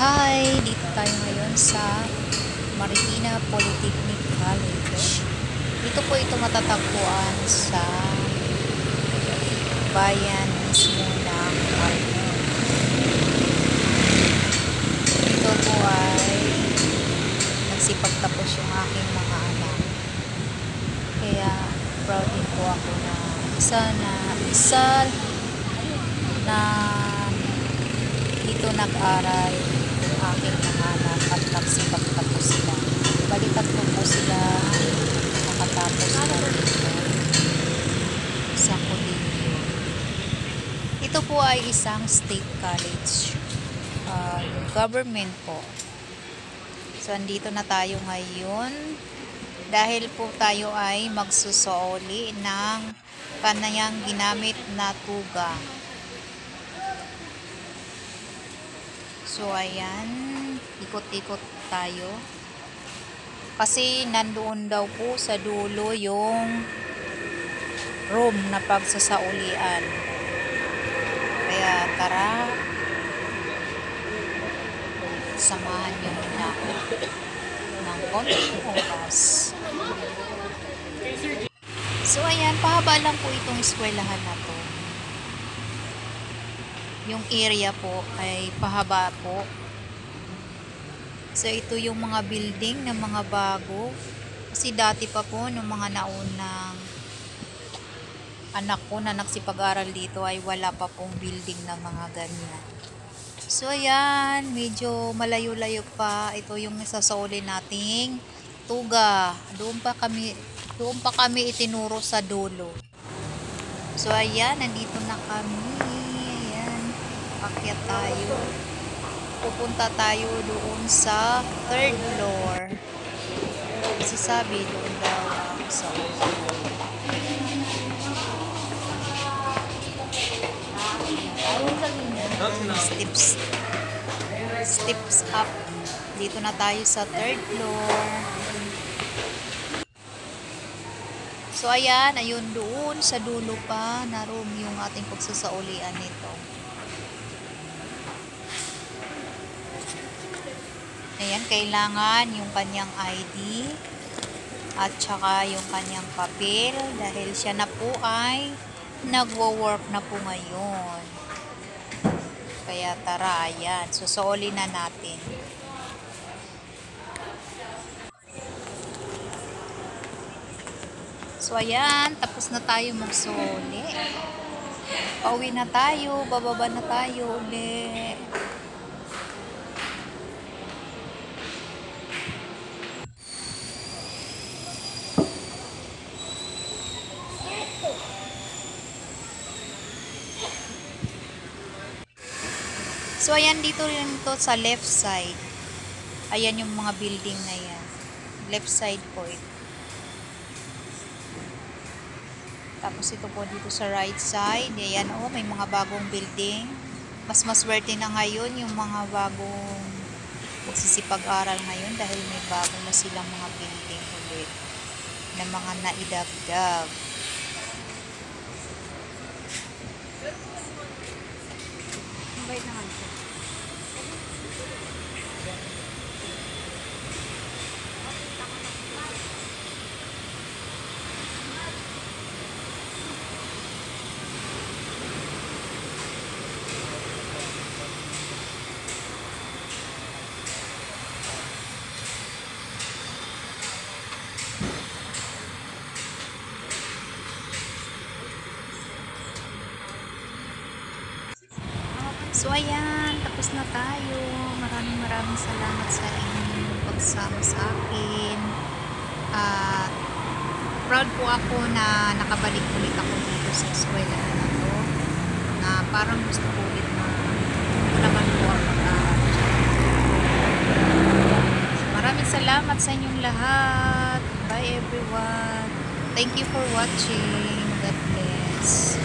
Hi! Dito tayo ngayon sa Marikina Polytechnic College. Dito po ito matatagpuan sa bayan mismo ng Marikina. Dito po ay nagsipagtapos yung aking mga anak. Kaya proud din po ako na isa na dito nag-aral yung aking mga anak at nagsipagtapos sila. Balikat po sila nakatapos na dito sa kolehiyo. Ito po ay isang state college. Yung government po. So, andito na tayo ngayon dahil po tayo ay magsusoli ng kanayang ginamit na tuga. So, ayan. Ikot-ikot tayo. Kasi nandoon daw po sa dulo yung room na pagsasaulian. Kaya tara, samahan nyo na ng konting oras. So, ayan. Pahaba lang po itong eskwelahan na to. Yung area po ay pahaba po. So, ito yung mga building na mga bago. Kasi dati pa po, nung mga naunang anak ko na nagsipag-aral dito ay wala pa pong building na mga ganyan. So, ayan. Medyo malayo-layo pa. Ito yung sasauli nating tuga. Doon pa kami itinuro sa dulo. So, ayan. Nandito na kami. Ayan. Akyat tayo. Pupunta tayo doon sa 3rd floor. Kasi sabi doon daw sa steps up. Dito na tayo sa 3rd floor. So, ayan. Ayun doon sa dulo pa na room yung ating pagsasaulian nito. Ayan, kailangan yung kanyang ID at saka yung kanyang papel dahil siya na po ay nagwo-work na po ngayon. Kaya tara, ayan, susuoli na natin. So, ayan, tapos na tayo magsuoli. Pauwi na tayo, bababa na tayo ulit. So, ayan, dito rin to sa left side. Ayan yung mga building na yan. Left side po ito. Tapos ito po dito sa right side. Ayan, oh, may mga bagong building. Mas maswerte na ngayon yung mga bagong magsisipag-aral ngayon dahil may bago na silang mga building ulit na mga naidagdag. Mabait naman siya. So, ayan, tapos na tayo. Maraming salamat sa inyong pagsama sa akin. At proud po ako na nakabalik ulit ako dito sa eskwela na to. Na parang gusto ko ulit na naman po ang pag-aaral. Maraming salamat sa inyong lahat. Bye everyone. Thank you for watching. God bless.